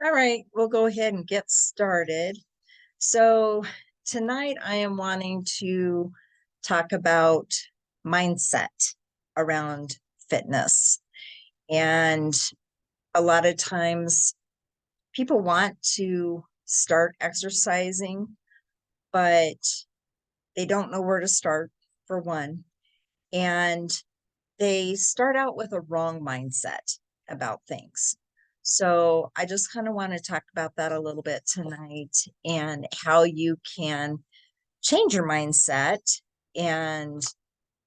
All right, we'll go ahead and get started. So, tonight I am wanting to talk about mindset around fitness. And a lot of times people want to start exercising, but they don't know where to start, for one. And they start out with a wrong mindset about things. So I just kind of want to talk about that a little bit tonight and how you can change your mindset and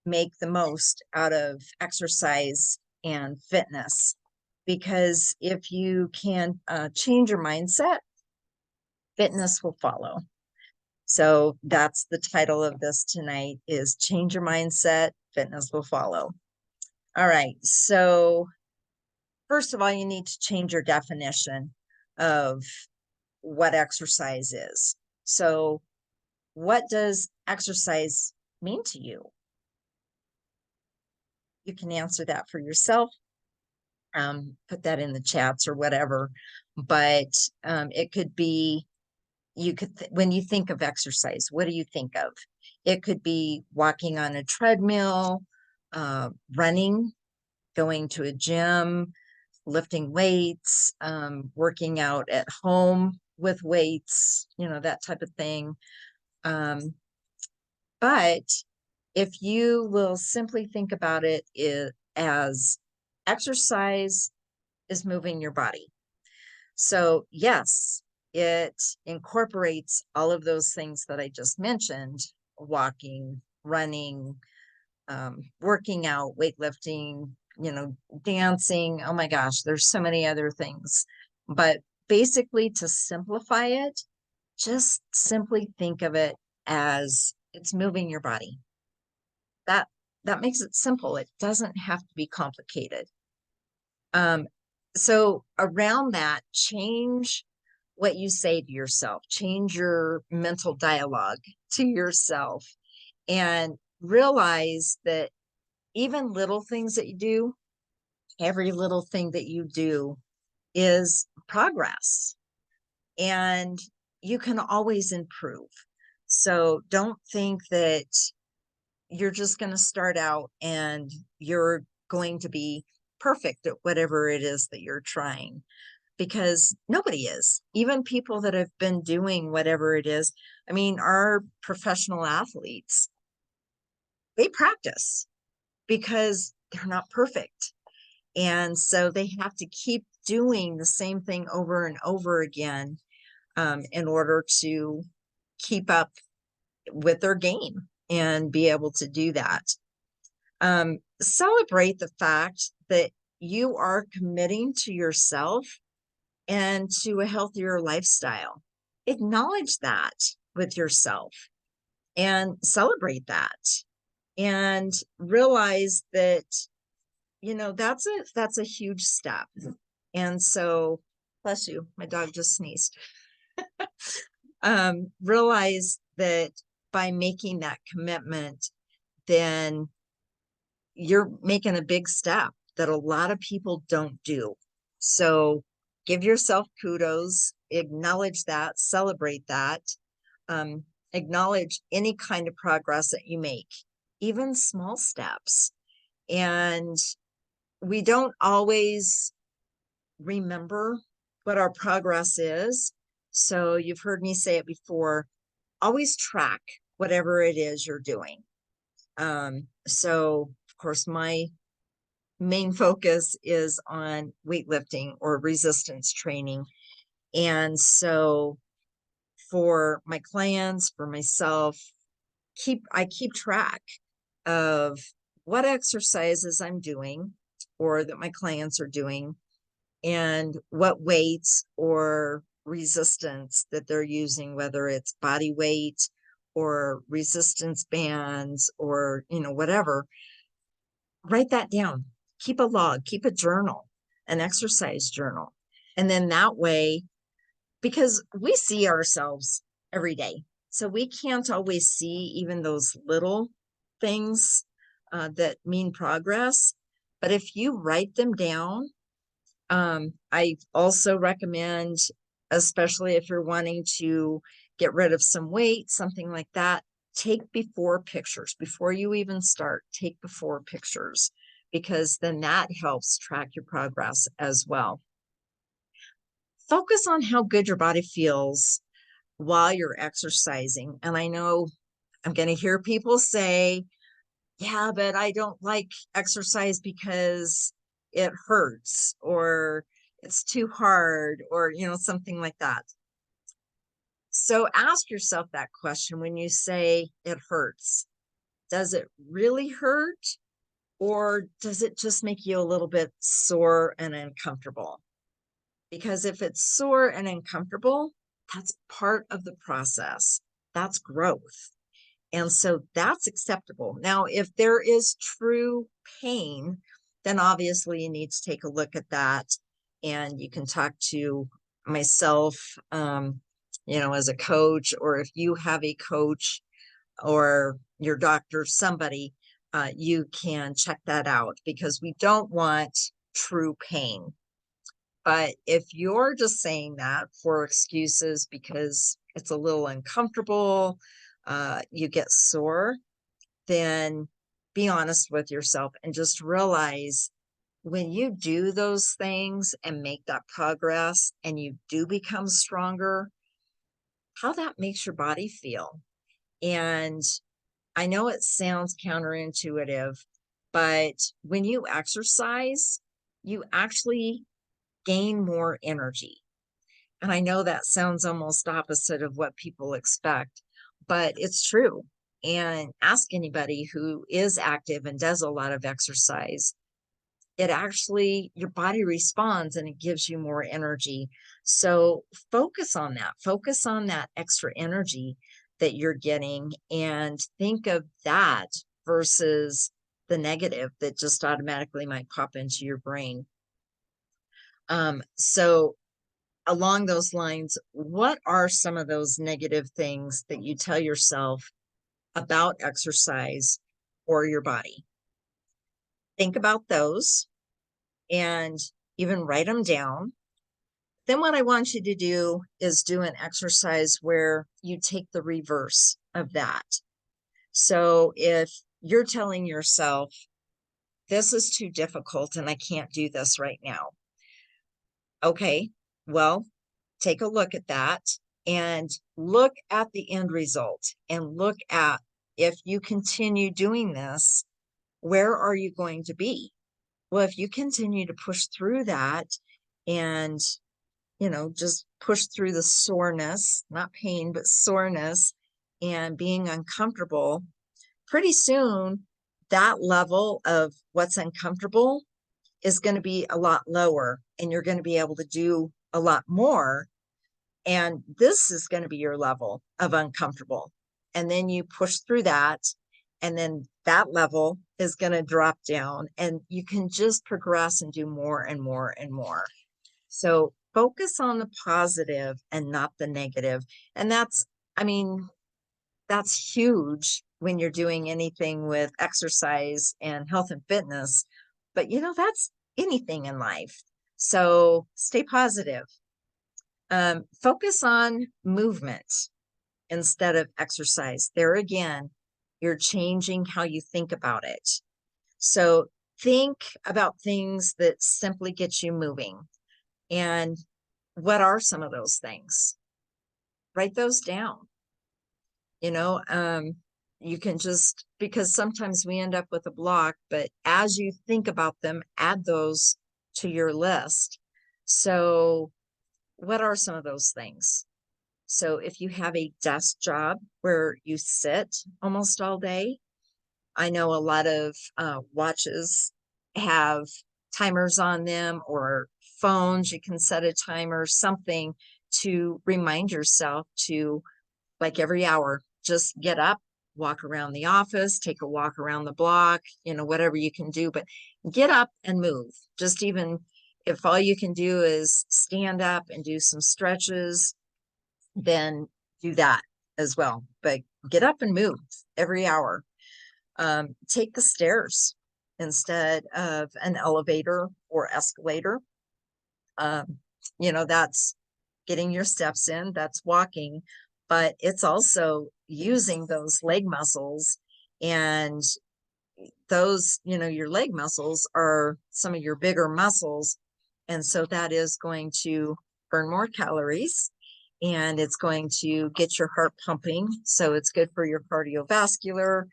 make the most out of exercise and fitness. Because if you can change your mindset, fitness will follow. So that's the title of this tonight is Change Your Mindset, Fitness Will Follow. All right. So first of all, you need to change your definition of what exercise is. So, what does exercise mean to you? You can answer that for yourself, put that in the chats or whatever. But it could be, when you think of exercise, what do you think of? It could be walking on a treadmill, running, going to a gym, lifting weights, working out at home with weights, that type of thing. But if you will simply think about as exercise is moving your body. So, yes, it incorporates all of those things that I just mentioned: walking, running, working out, weightlifting, dancing. Oh my gosh, there's so many other things. But basically, to simplify it, just simply think of it as it's moving your body. That that makes it simple. It doesn't have to be complicated. Um, so around that, change what you say to yourself, change your mental dialogue to yourself, and realize that even little things that you do, every little thing that you do is progress, and you can always improve. So don't think that you're just going to start out and you're going to be perfect at whatever it is that you're trying, because nobody is. Even people that have been doing whatever it is. I mean, our professional athletes, they practice because they're not perfect. And so they have to keep doing the same thing over and over again, in order to keep up with their game and be able to do that. Celebrate the fact that you are committing to yourself and to a healthier lifestyle. Acknowledge that with yourself and celebrate that, and realize that that's a huge step. And so, bless you, my dog just sneezed. Realize that by making that commitment, then you're making a big step that a lot of people don't do. So give yourself kudos, acknowledge that, celebrate that, um, acknowledge any kind of progress that you make, even small steps. And we don't always remember what our progress is. So you've heard me say it before, always track whatever it is you're doing. So of course, my main focus is on weightlifting or resistance training. And so for my clients, for myself, I keep track of what exercises I'm doing or that my clients are doing, and what weights or resistance that they're using, whether it's body weight or resistance bands or, whatever. Write that down. Keep a log, keep a journal, an exercise journal. And then that way, because we see ourselves every day, so we can't always see even those little things that mean progress. But if you write them down, I also recommend, especially if you're wanting to get rid of some weight, something like that, take before pictures. Before you even start, take before pictures, because then that helps track your progress as well. Focus on how good your body feels while you're exercising. And I know I'm going to hear people say, yeah, but I don't like exercise because it hurts or it's too hard or, something like that. So ask yourself that question when you say it hurts. Does it really hurt, or does it just make you a little bit sore and uncomfortable? Because if it's sore and uncomfortable, that's part of the process. That's growth. And so that's acceptable. Now, if there is true pain, then obviously you need to take a look at that. And you can talk to myself, as a coach, or if you have a coach or your doctor, somebody, you can check that out, because we don't want true pain. But if you're just saying that for excuses because it's a little uncomfortable, you get sore, then be honest with yourself and just realize when you do those things and make that progress and you do become stronger, how that makes your body feel. And I know it sounds counterintuitive, but when you exercise, you actually gain more energy. And I know that sounds almost opposite of what people expect, but it's true. And ask anybody who is active and does a lot of exercise. It actually, your body responds and it gives you more energy. So focus on that extra energy that you're getting, and think of that versus the negative that just automatically might pop into your brain. So along those lines, what are some of those negative things that you tell yourself about exercise or your body? Think about those and even write them down. Then what I want you to do is do an exercise where you take the reverse of that. So if you're telling yourself, this is too difficult and I can't do this right now. Okay, well, take a look at that and look at the end result and look at, if you continue doing this, where are you going to be? Well, if you continue to push through that and, just push through the soreness, not pain, but soreness and being uncomfortable, pretty soon that level of what's uncomfortable is going to be a lot lower and you're going to be able to do a lot more. And this is going to be your level of uncomfortable. And then you push through that. And then that level is going to drop down and you can just progress and do more and more and more. So focus on the positive and not the negative. And that's huge when you're doing anything with exercise and health and fitness. But that's anything in life. So stay positive. Focus on movement instead of exercise. There again, you're changing how you think about it. So think about things that simply get you moving. And what are some of those things? Write those down. You can just, because sometimes we end up with a block, but as you think about them, add those to your list. So what are some of those things? So if you have a desk job where you sit almost all day, I know a lot of watches have timers on them, or phones, you can set a timer, something to remind yourself to, like every hour, just get up, walk around the office, take a walk around the block, whatever you can do, but get up and move. Just even if all you can do is stand up and do some stretches, then do that as well. But get up and move every hour. Take the stairs instead of an elevator or escalator. Um, that's getting your steps in, that's walking, but it's also using those leg muscles. And those, your leg muscles are some of your bigger muscles. And so that is going to burn more calories and it's going to get your heart pumping. So it's good for your cardiovascular.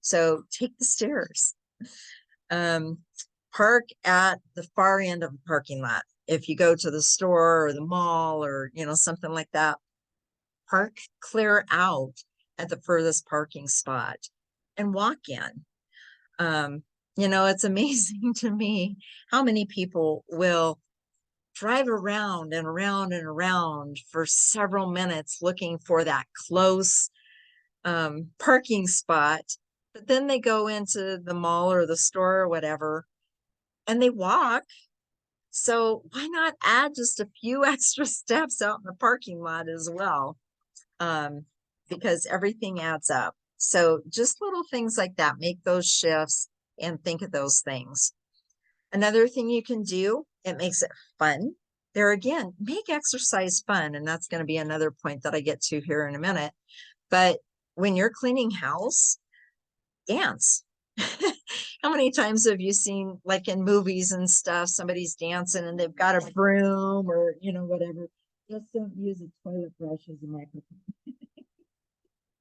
So take the stairs. Um, Park at the far end of the parking lot. If you go to the store or the mall or, something like that, park clear out at the furthest parking spot and walk in. Um, it's amazing to me how many people will drive around and around and around for several minutes looking for that close parking spot. But then they go into the mall or the store or whatever and they walk. So why not add just a few extra steps out in the parking lot as well? Because everything adds up. So just little things like that, make those shifts and think of those things. Another thing you can do, it makes it fun. There again, make exercise fun. And that's going to be another point that I get to here in a minute. But when you're cleaning house, dance. How many times have you seen, like in movies and stuff, somebody's dancing and they've got a broom or, whatever. Just don't use a toilet brush as a microphone.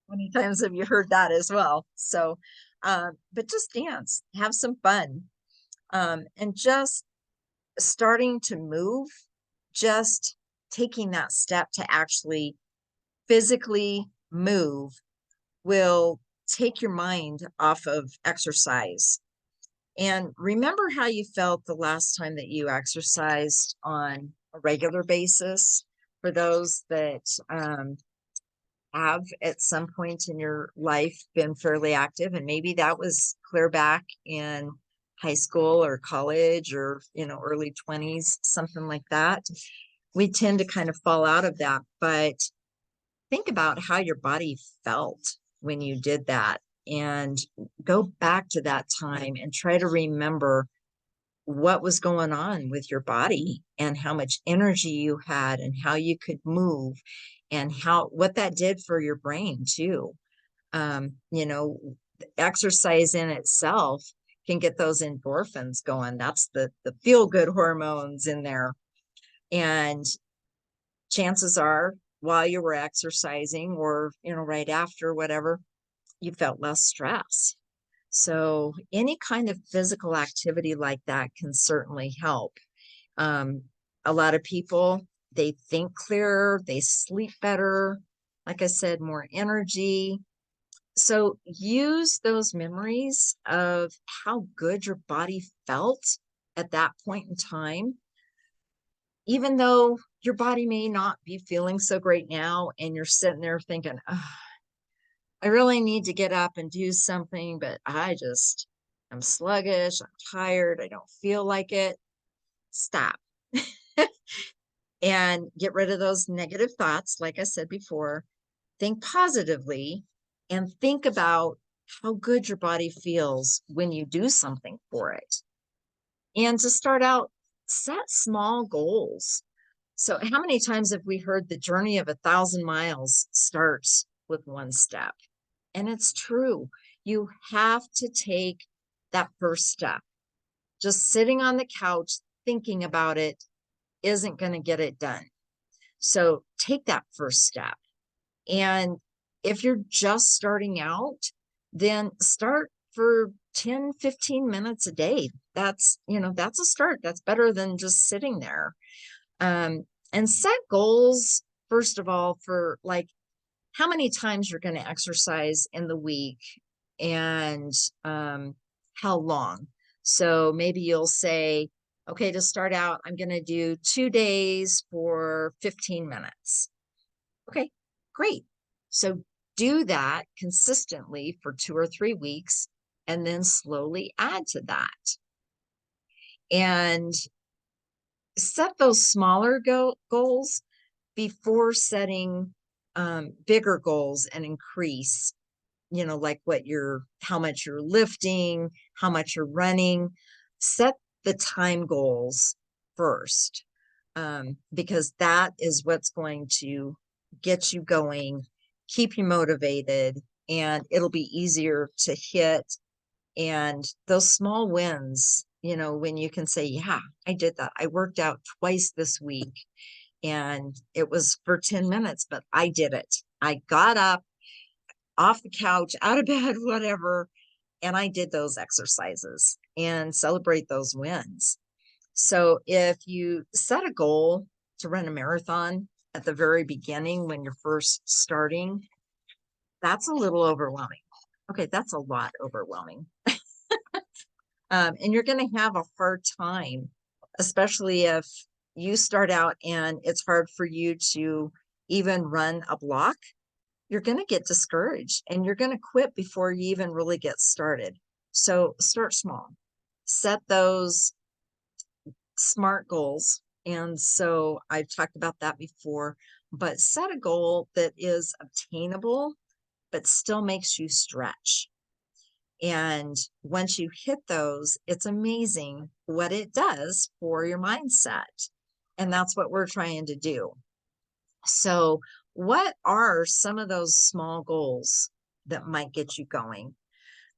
How many times have you heard that as well? So, but just dance, have some fun. And just starting to move, just taking that step to actually physically move will take your mind off of exercise. And remember how you felt the last time that you exercised on a regular basis. For those that have at some point in your life been fairly active, and maybe that was clear back in high school or college or, early 20s, something like that. We tend to kind of fall out of that, but think about how your body felt when you did that and go back to that time and try to remember what was going on with your body and how much energy you had and how you could move and what that did for your brain too. um, you know Exercise in itself can get those endorphins going. That's the feel good hormones in there. And chances are while you were exercising or right after, whatever, you felt less stress. So any kind of physical activity like that can certainly help. um, a lot of people, they think clearer, they sleep better, like I said, more energy. So use those memories of how good your body felt at that point in time, even though your body may not be feeling so great now and you're sitting there thinking, oh, I really need to get up and do something, but I'm sluggish, I'm tired, I don't feel like it. Stop and get rid of those negative thoughts. Like I said before, think positively and think about how good your body feels when you do something for it. And to start out, set small goals. So how many times have we heard the journey of 1,000 miles starts with one step? And it's true. You have to take that first step. Just sitting on the couch thinking about it isn't going to get it done. So take that first step. And if you're just starting out, then start for 10, 15 minutes a day. That's a start. That's better than just sitting there. And set goals, first of all, for like how many times you're going to exercise in the week and how long. So maybe you'll say, okay, to start out, I'm going to do 2 days for 15 minutes. Okay, great. So do that consistently for 2 or 3 weeks and then slowly add to that. And set those smaller goals before setting bigger goals and increase, like how much you're lifting, how much you're running. Set the time goals first. because that is what's going to get you going, keep you motivated, and it'll be easier to hit. And those small wins, you know, when you can say, yeah, I did that. I worked out twice this week and it was for 10 minutes, but I did it. I got up off the couch, out of bed, whatever, and I did those exercises and celebrate those wins. So if you set a goal to run a marathon at the very beginning when you're first starting, that's a little overwhelming. Okay, that's a lot overwhelming. And you're going to have a hard time, especially if you start out and it's hard for you to even run a block. You're going to get discouraged and you're going to quit before you even really get started. So start small, set those SMART goals. And so I've talked about that before, but set a goal that is obtainable, but still makes you stretch. And once you hit those, it's amazing what it does for your mindset. And that's what we're trying to do. So, what are some of those small goals that might get you going?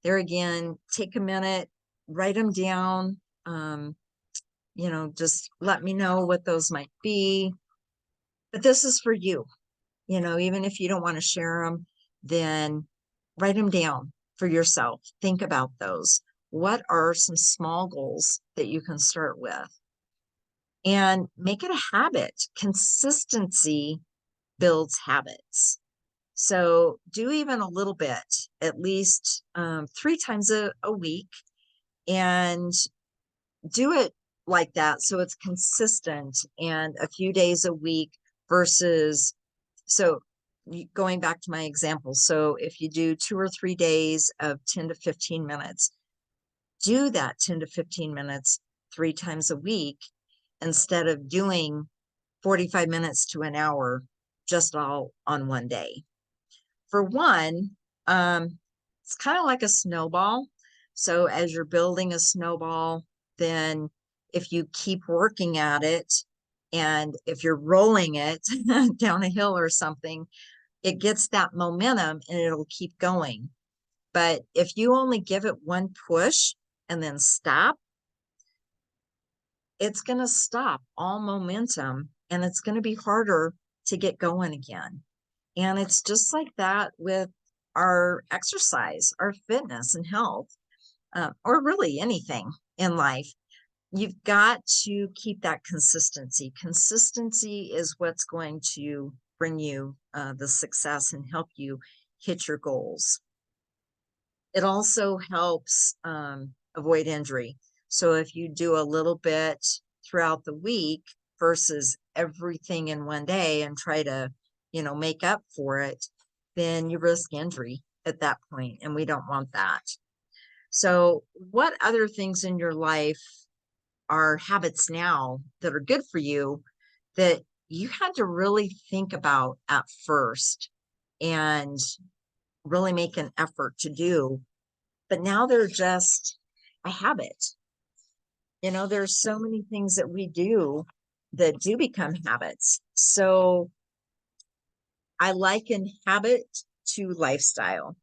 There again, take a minute, write them down. You know, just let me know what those might be. But this is for you. You know, even if you don't want to share them, then write them down for yourself. Think about those. What are some small goals that you can start with? And make it a habit. Consistency builds habits. So do even a little bit, at least 3 times a week, and do it like that so it's consistent and a few days a week versus, so going back to my example, so if you do 2 or 3 days of 10 to 15 minutes, do that 10 to 15 minutes 3 times a week instead of doing 45 minutes to an hour just all on one day. For one, it's kind of like a snowball. So as you're building a snowball, then if you keep working at it, and if you're rolling it down a hill or something, it gets that momentum and it'll keep going. But if you only give it one push and then stop, it's going to stop all momentum and it's going to be harder to get going again. And it's just like that with our exercise, our fitness and health, or really anything in life. You've got to keep that consistency. Consistency is what's going to bring you the success and help you hit your goals. It also helps avoid injury. So if you do a little bit throughout the week versus everything in one day and try to, you know, make up for it, then you risk injury at that point, and we don't want that. So what other things in your life are habits now that are good for you that you had to really think about at first and really make an effort to do, but now they're just a habit? You know, there's so many things that we do that do become habits. So I liken habit to lifestyle.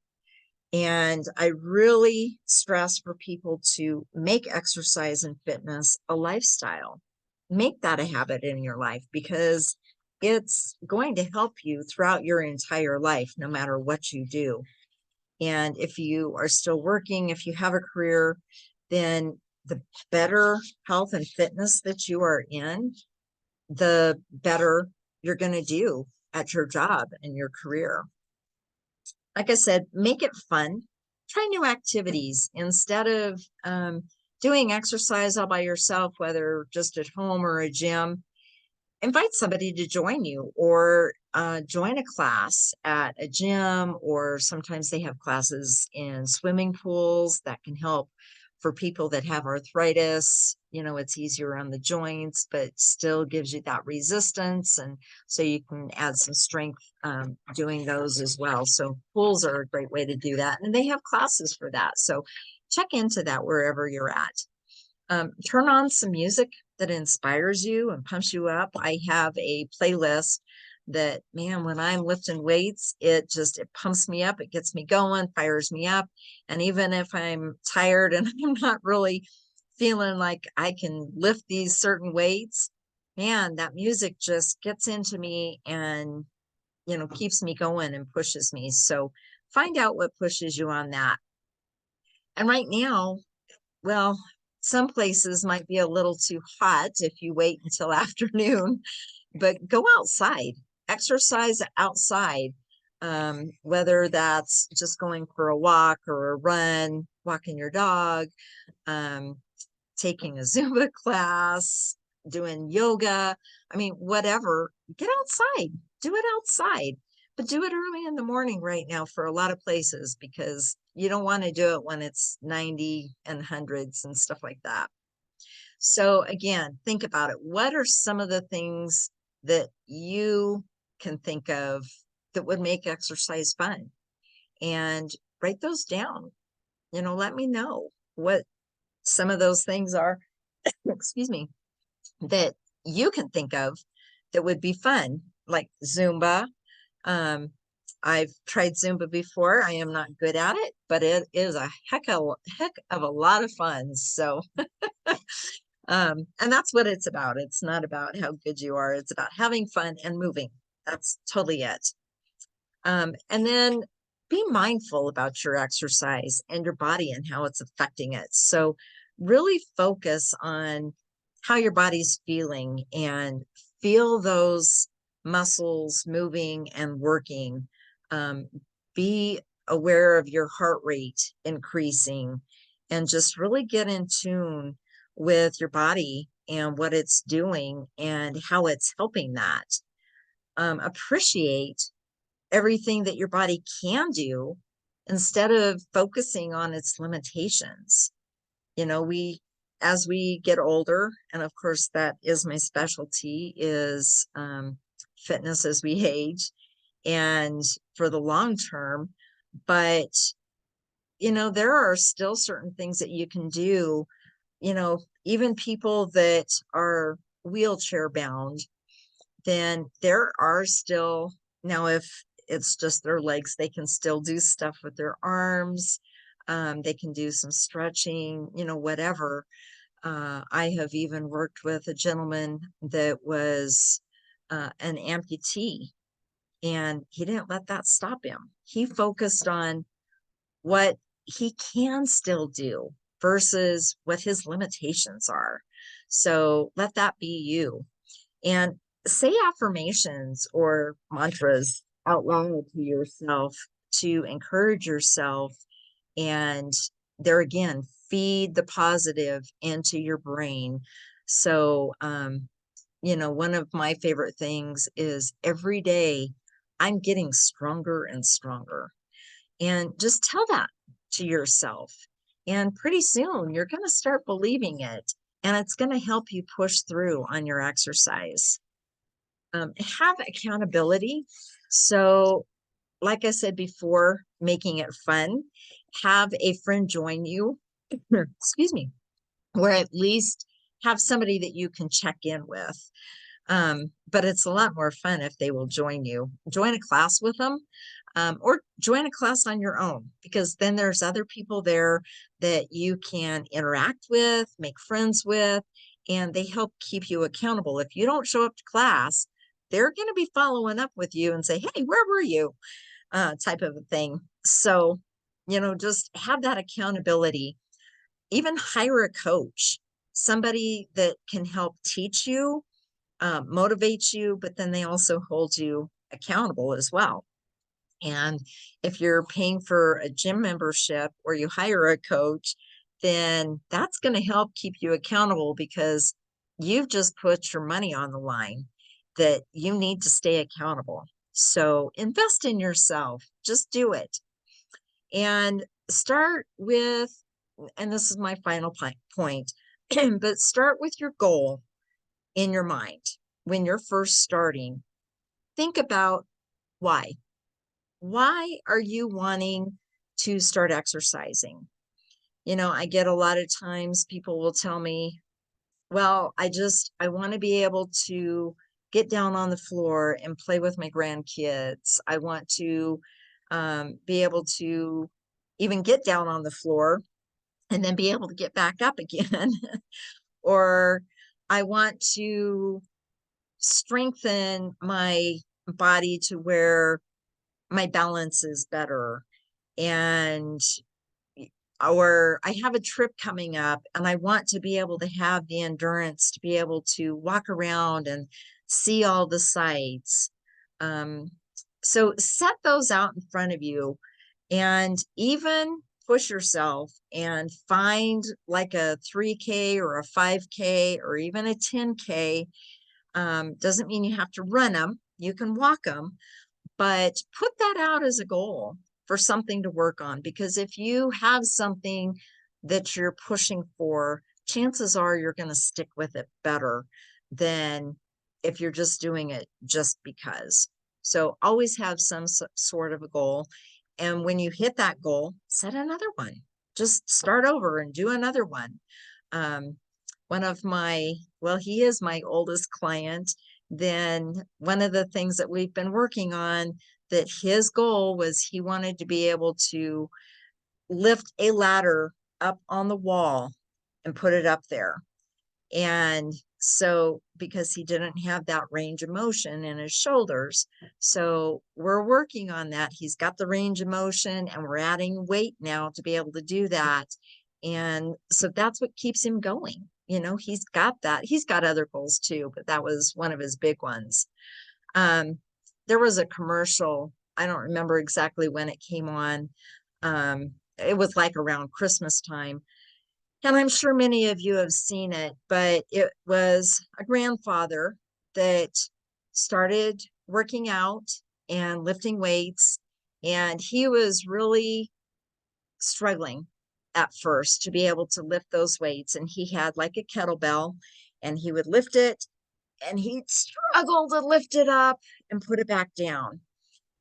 And I really stress for people to make exercise and fitness a lifestyle. Make that a habit in your life because it's going to help you throughout your entire life, no matter what you do. And if you are still working, if you have a career, then the better health and fitness that you are in, the better you're going to do at your job and your career. Like I said, make it fun. Try new activities instead of doing exercise all by yourself, whether just at home or a gym. Invite somebody to join you or join a class at a gym, or sometimes they have classes in swimming pools that can help for people that have arthritis. You know, it's easier on the joints, but still gives you that resistance. And so you can add some strength doing those as well. So pools are a great way to do that. And they have classes for that. So check into that wherever you're at. Turn on some music that inspires you and pumps you up. I have a playlist that, man, when I'm lifting weights, it pumps me up, it gets me going, fires me up. And even if I'm tired and I'm not really feeling like I can lift these certain weights, man, that music just gets into me and, keeps me going and pushes me. So find out what pushes you on that. And right now, well, some places might be a little too hot if you wait until afternoon, but go outside, exercise outside. Whether that's just going for a walk or a run, walking your dog, um, taking a Zumba class, doing yoga. I mean, whatever, get outside, do it outside, but do it early in the morning right now for a lot of places because you don't want to do it when it's 90 and hundreds and stuff like that. So again, think about it. What are some of the things that you can think of that would make exercise fun? And write those down. Let me know what some of those things are, excuse me, that you can think of that would be fun, like Zumba. Um, I've tried Zumba before. I am not good at it, but it is a heck of a lot of fun. So, and that's what it's about. It's not about how good you are. It's about having fun and moving. That's totally it. And then be mindful about your exercise and your body and how it's affecting it. So really focus on how your body's feeling and feel those muscles moving and working. Be aware of your heart rate increasing and just really get in tune with your body and what it's doing and how it's helping that. Appreciate everything that your body can do instead of focusing on its limitations. As we get older, and of course that is my specialty, is fitness as we age and for the long term. But, there are still certain things that you can do, even people that are wheelchair bound, then there are still, now if it's just their legs, they can still do stuff with their arms. They can do some stretching, whatever. I have even worked with a gentleman that was an amputee, and he didn't let that stop him. He focused on what he can still do versus what his limitations are. So let that be you. And say affirmations or mantras out loud to yourself to encourage yourself. And there again, feed the positive into your brain. So, one of my favorite things is every day I'm getting stronger and stronger. And just tell that to yourself. And pretty soon you're going to start believing it, and it's going to help you push through on your exercise. Have accountability. So, like I said before, making it fun, have a friend join you, excuse me, or at least have somebody that you can check in with. But it's a lot more fun if they will join you. Join a class with them, or join a class on your own, because then there's other people there that you can interact with, make friends with, and they help keep you accountable. If you don't show up to class, they're going to be following up with you and say, hey, where were you? Type of a thing. So, just have that accountability. Even hire a coach, somebody that can help teach you, motivate you, but then they also hold you accountable as well. And if you're paying for a gym membership or you hire a coach, then that's going to help keep you accountable because you've just put your money on the line that you need to stay accountable. So invest in yourself, just do it. And start with, and this is my final point, but start with your goal in your mind. When you're first starting, think about why. Why are you wanting to start exercising? I get a lot of times people will tell me, Well, I want to be able to get down on the floor and play with my grandkids. I want to be able to even get down on the floor and then be able to get back up again. Or I want to strengthen my body to where my balance is better. And or I have a trip coming up and I want to be able to have the endurance to be able to walk around and see all the sights. Um, so set those out in front of you and even push yourself and find like a 3K or a 5K or even a 10K. Doesn't mean you have to run them. You can walk them, but put that out as a goal for something to work on. Because if you have something that you're pushing for, chances are you're going to stick with it better than if you're just doing it just because. So always have some sort of a goal. And when you hit that goal, set another one. Just start over and do another one. Um, one of my, well, he is my oldest client. Then one of the things that we've been working on, that his goal was he wanted to be able to lift a ladder up on the wall and put it up there. And so, because he didn't have that range of motion in his shoulders, so we're working on that. He's got the range of motion and we're adding weight now to be able to do that. And so that's what keeps him going. You know, he's got that. He's got other goals too, but that was one of his big ones. Um, there was a commercial, I don't remember exactly when it came on. It was like around Christmas time. And I'm sure many of you have seen it, but it was a grandfather that started working out and lifting weights. And he was really struggling at first to be able to lift those weights. And he had like a kettlebell and he would lift it and he'd struggle to lift it up and put it back down.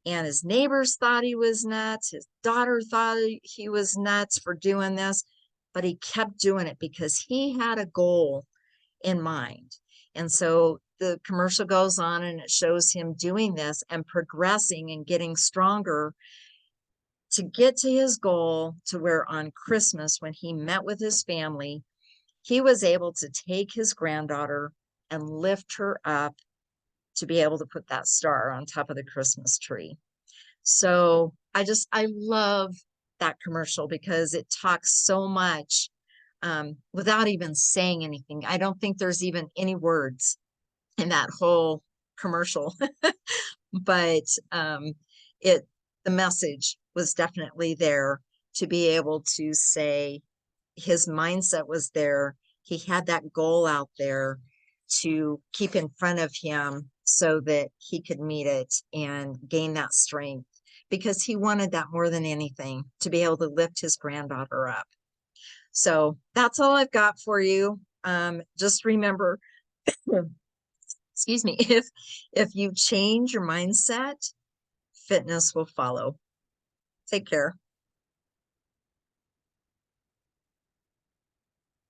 And his neighbors thought he was nuts. His daughter thought he was nuts for doing this, but he kept doing it because he had a goal in mind. And so the commercial goes on and it shows him doing this and progressing and getting stronger to get to his goal, to where on Christmas, when he met with his family, he was able to take his granddaughter and lift her up to be able to put that star on top of the Christmas tree. So I love that commercial because it talks so much without even saying anything. I don't think there's even any words in that whole commercial, but it the message was definitely there to be able to say his mindset was there. He had that goal out there to keep in front of him so that he could meet it and gain that strength, because he wanted that more than anything, to be able to lift his granddaughter up. So that's all I've got for you. Just remember, excuse me, if you change your mindset, fitness will follow. Take care.